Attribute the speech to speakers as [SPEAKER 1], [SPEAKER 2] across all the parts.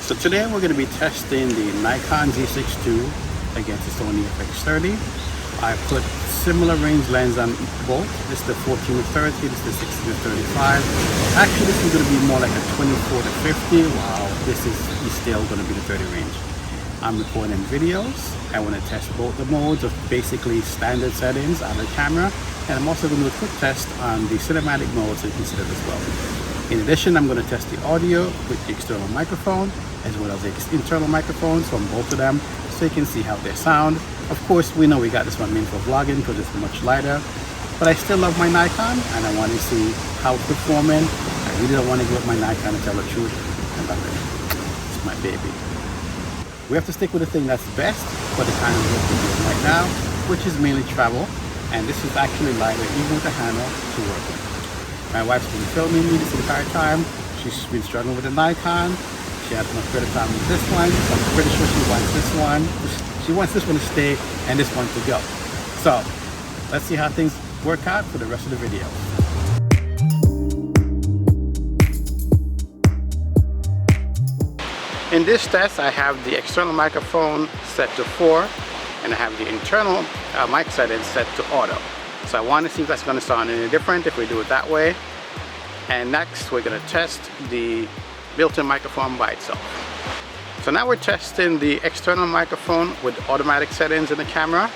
[SPEAKER 1] So today we're going to be testing the Nikon Z6II against the Sony FX30. I put similar range lens on both. This is the 14 to 30, this is the 16 to 35. Actually, this is going to be more like a 24 to 50, while this is still going to be the 30 range. I'm recording videos. I want to test both the modes of basically standard settings on the camera, and I'm also going to do a quick test on the cinematic mode so you can see that as well. In addition, I'm going to test the audio with the external microphone as well as the internal microphones from both of them so you can see how they sound. Of course, we know we got this one made for vlogging because it's much lighter, but I still love my Nikon and I want to see how it's performing. I really don't want to give up my Nikon to tell the truth. I love it. It's my baby. We have to stick with the thing that's best for the kind of work we're doing right now, which is mainly travel, and this is actually lighter even with the handle to work with. My wife's been filming me this entire time. She's been struggling with the Nikon. She had much better time with this one, so I'm pretty sure she wants this one. She wants this one to stay and this one to go. So let's see how things work out for the rest of the video. In this test, I have the external microphone set to 4 and I have the internal mic settings set to auto. So I want to see if that's going to sound any different if we do it that way. And next we're going to test the built-in microphone by itself. So now we're testing the external microphone with automatic settings in the camera.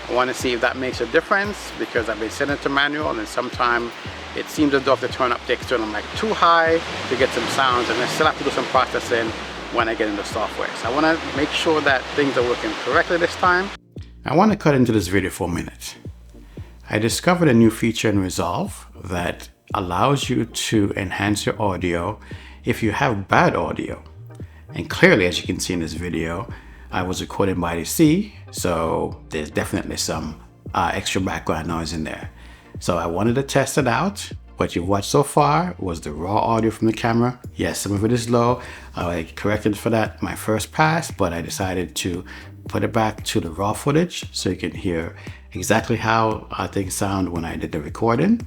[SPEAKER 1] I want to see if that makes a difference because I've been setting it to manual and sometimes it seems as though I have to turn up the external mic too high to get some sounds, and I still have to do some processing when I get into software. So I want to make sure that things are working correctly this time. I want to cut into this video for a minute. I discovered a new feature in Resolve that allows you to enhance your audio if you have bad audio. And clearly, as you can see in this video, I was recording by the sea, so there's definitely some extra background noise in there. So I wanted to test it out. What you've watched so far was the raw audio from the camera. Yes, some of it is low. I corrected for that my first pass, but I decided to put it back to the raw footage so you can hear exactly how things sound when I did the recording.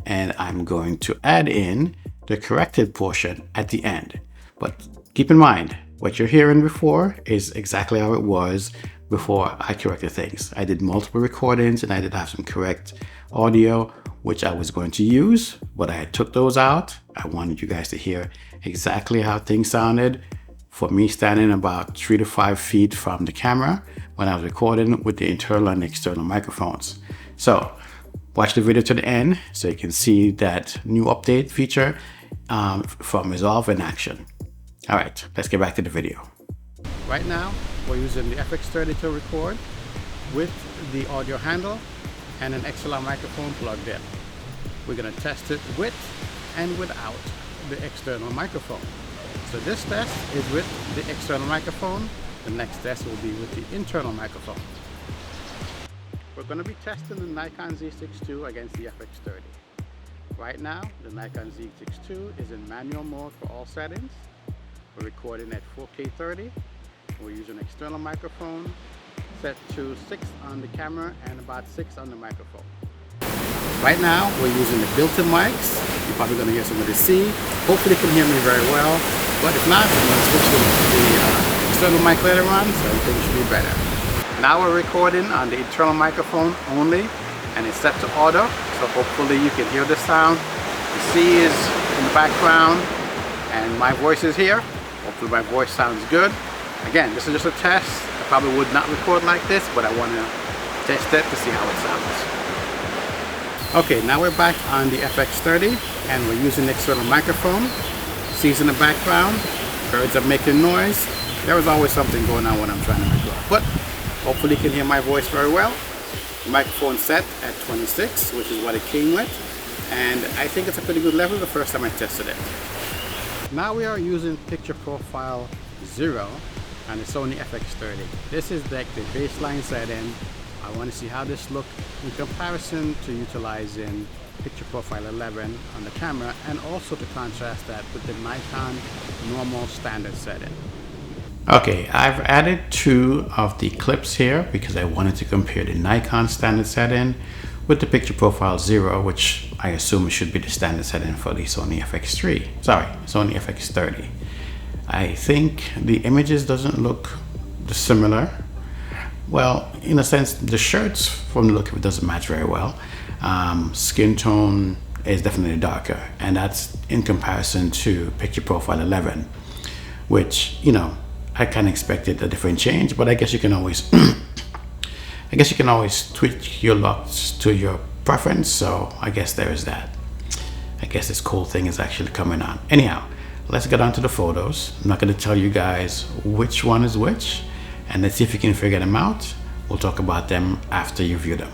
[SPEAKER 1] And I'm going to add in the corrected portion at the end. But keep in mind, what you're hearing before is exactly how it was before I corrected things. I did multiple recordings and I did have some correct audio, which I was going to use, but I took those out. I wanted you guys to hear exactly how things sounded for me standing about 3 to 5 feet from the camera when I was recording with the internal and external microphones. So watch the video to the end so you can see that new update feature from Resolve in action. All right, let's get back to the video. Right now, we're using the FX30 to record with the audio handle and an XLR microphone plugged in. We're going to test it with and without the external microphone. So this test is with the external microphone. The next test will be with the internal microphone. We're going to be testing the Nikon Z6II against the FX30. Right now, the Nikon Z6II is in manual mode for all settings. We're recording at 4K 30. We're using an external microphone set to 6 on the camera and about 6 on the microphone. Right now, we're using the built-in mics. You're probably going to hear some of the C. Hopefully you can hear me very well, but if not, I'm going to switch to the external mic later on, so everything should be better. Now we're recording on the internal microphone only, and it's set to auto, so hopefully you can hear the sound. The C is in the background, and my voice is here. Hopefully my voice sounds good. Again, this is just a test. I probably would not record like this, but I want to test it to see how it sounds. Okay, now we're back on the FX30 and we're using the external microphone. C's in the background, birds are making noise. There is always something going on when I'm trying to record, but hopefully you can hear my voice very well. The microphone set at 26, which is what it came with, and I think it's a pretty good level the first time I tested it. Now we are using picture profile 0 on the Sony FX30. This is like the baseline setting. I want to see how this looks in comparison to utilizing picture profile 11 on the camera, and also to contrast that with the Nikon normal standard setting. Okay, I've added 2 of the clips here because I wanted to compare the Nikon standard setting with the picture profile 0, which I assume should be the standard setting for the Sony FX30. I think the images doesn't look similar. Well, in a sense, the shirts from the look of it doesn't match very well. Skin tone is definitely darker, and that's in comparison to picture profile 11, which, you know, I kind of expected a different change, but I guess you can always I guess you can always tweak your looks to your preference. So I guess there is that. I guess this cool thing is actually coming on. Anyhow, let's get on to the photos. I'm not going to tell you guys which one is which, and let's see if you can figure them out. We'll talk about them after you view them.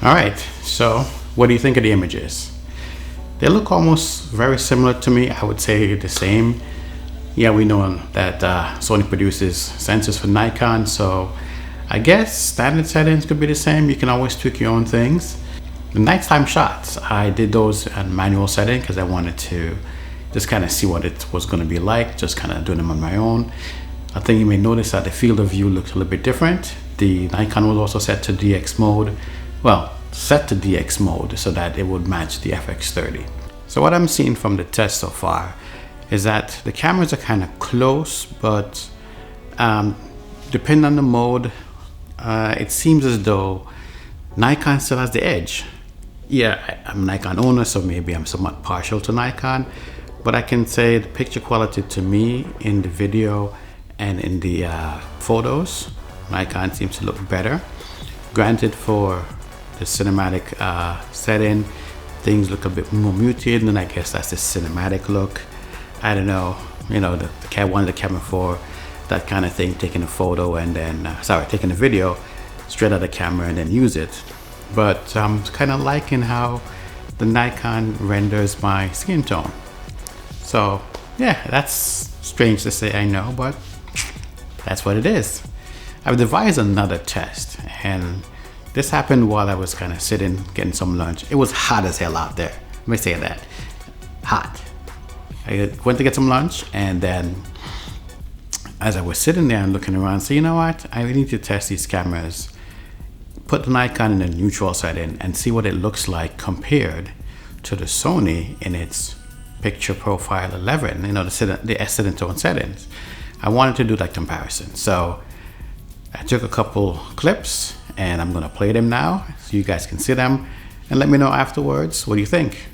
[SPEAKER 1] All right, so what do you think of the images? They look almost very similar to me. I would say the same. Yeah, we know that Sony produces sensors for Nikon, so I guess standard settings could be the same. You can always tweak your own things. The nighttime shots, I did those on manual setting because I wanted to just kind of see what it was going to be like, just kind of doing them on my own. I think you may notice that the field of view looks a little bit different. The Nikon was also set to DX mode. Well, set to DX mode so that it would match the FX30. So what I'm seeing from the test so far is that the cameras are kind of close, but depending on the mode, it seems as though Nikon still has the edge. Yeah, I'm a Nikon owner, so maybe I'm somewhat partial to Nikon, but I can say the picture quality to me in the video and in the photos, Nikon seems to look better. Granted, for the cinematic setting, things look a bit more muted, and I guess that's the cinematic look. I don't know, you know, the one the camera for that kind of thing, taking a photo and then taking a video straight out of the camera and then use it. But I'm kind of liking how the Nikon renders my skin tone. So yeah, that's strange to say, I know, but that's what it is. I've devised another test, and this happened while I was kind of sitting, getting some lunch. It was hot as hell out there. Let me say that. Hot. I went to get some lunch, and then as I was sitting there and looking around, so you know what? I need to test these cameras. Put the Nikon in a neutral setting and see what it looks like compared to the Sony in its picture profile 11, you know, the S tone settings. I wanted to do that comparison. So I took a couple clips, and I'm gonna play them now so you guys can see them and let me know afterwards what do you think.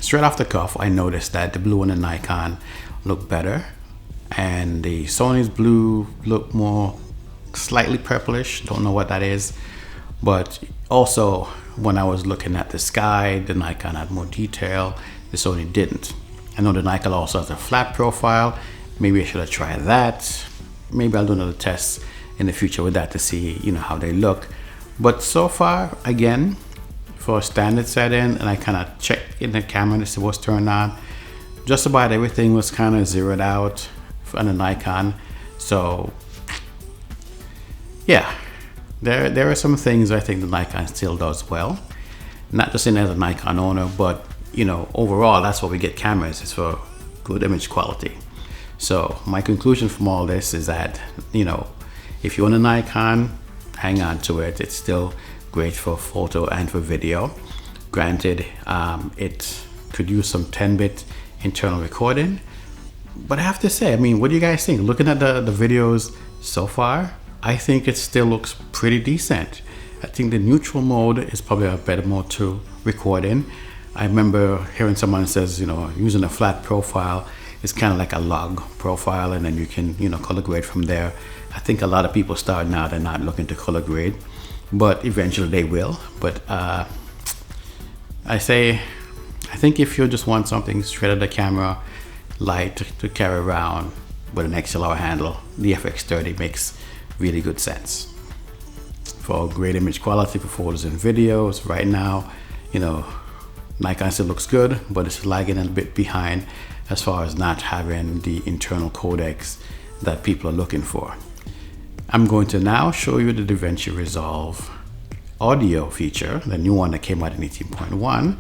[SPEAKER 1] Straight off the cuff, I noticed that the blue on the Nikon looked better, and the Sony's blue looked more slightly purplish. Don't know what that is, but also when I was looking at the sky, the Nikon had more detail, the Sony didn't. I know the Nikon also has a flat profile. Maybe I should have tried that. Maybe I'll do another test in the future with that to see, you know, how they look. But so far, again, for a standard setting, and I kind of checked in the camera to see what's turned on, just about everything was kind of zeroed out on the Nikon. So yeah, there are some things I think the Nikon still does well. Not just in as a Nikon owner, but you know, overall, that's what we get cameras, is for good image quality. So my conclusion from all this is that, you know, if you own a Nikon, hang on to it. It's still great for photo and for video. Granted, it could use some 10-bit internal recording, but I have to say, I mean, what do you guys think? Looking at the videos so far, I think it still looks pretty decent. I think the neutral mode is probably a better mode to record in. I remember hearing someone says, you know, using a flat profile is kind of like a log profile, and then you can, you know, color grade from there. I think a lot of people starting out are not looking to color grade, but eventually they will. But I think if you just want something straight out the camera, light to carry around with an XLR handle, the FX30 makes really good sense. For great image quality for photos and videos, right now, you know, Nikon still looks good, but it's lagging a bit behind as far as not having the internal codecs that people are looking for. I'm going to now show you the DaVinci Resolve audio feature, the new one that came out in 18.1.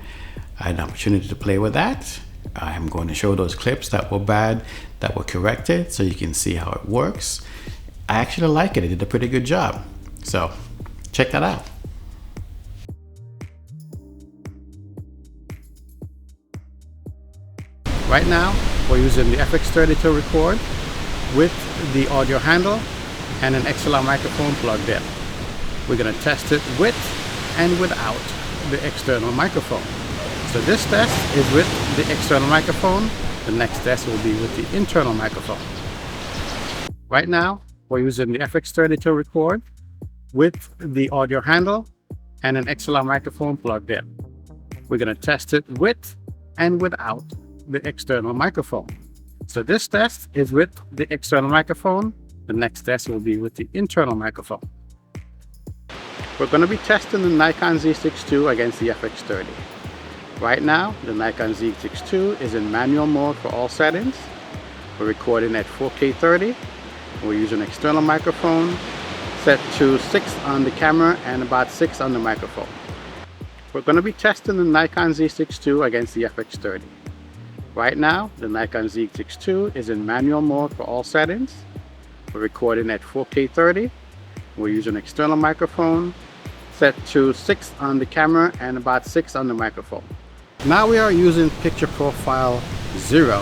[SPEAKER 1] I had an opportunity to play with that. I'm going to show those clips that were bad, that were corrected, so you can see how it works. I actually like it. It did a pretty good job. So check that out. Right now, we're using the FX30 to record with the audio handle and an XLR microphone plugged in. We're going to test it with and without the external microphone. So this test is with the external microphone. The next test will be with the internal microphone. Right now, we're using the FX30 to record with the audio handle and an XLR microphone plugged in. We're going to test it with and without the external microphone. So this test is with the external microphone. The next test will be with the internal microphone. We're going to be testing the Nikon Z6II against the FX30. Right now, the Nikon Z6II is in manual mode for all settings. We're recording at 4K 30. We're using an external microphone set to 6 on the camera and about 6 on the microphone. We're going to be testing the Nikon Z6II against the FX30. Right now, the Nikon Z6II is in manual mode for all settings. We're recording at 4K 30. We're using an external microphone set to 6 on the camera and about 6 on the microphone. Now we are using picture profile 0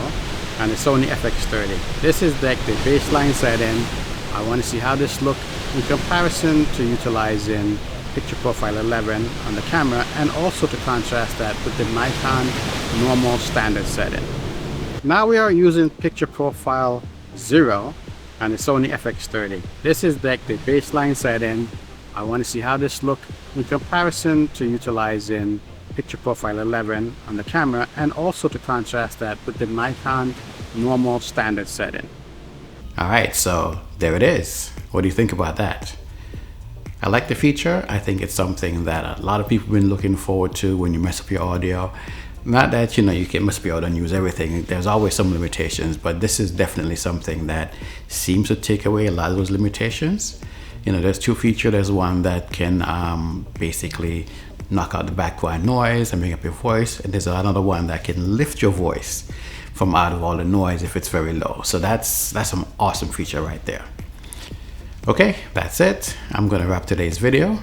[SPEAKER 1] on the Sony FX30. This is like the baseline setting. I want to see how this looks in comparison to utilizing picture profile 11 on the camera, and also to contrast that with the Nikon normal standard setting. Now we are using picture profile 0 on the Sony FX30. This is like the baseline setting. I want to see how this looks in comparison to utilizing picture profile 11 on the camera, and also to contrast that with the Nikon normal standard setting. All right, so there it is. What do you think about that? I like the feature. I think it's something that a lot of people have been looking forward to when you mess up your audio. Not that, you know, you can mess up your audio and use everything. There's always some limitations, but this is definitely something that seems to take away a lot of those limitations. You know, there's two features. There's one that can basically knock out the background noise and bring up your voice. And there's another one that can lift your voice from out of all the noise if it's very low. So that's some awesome feature right there. Okay, that's it. I'm gonna wrap today's video.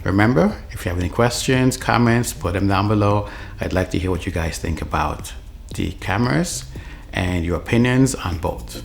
[SPEAKER 1] Remember, if you have any questions, comments, put them down below. I'd like to hear what you guys think about the cameras and your opinions on both.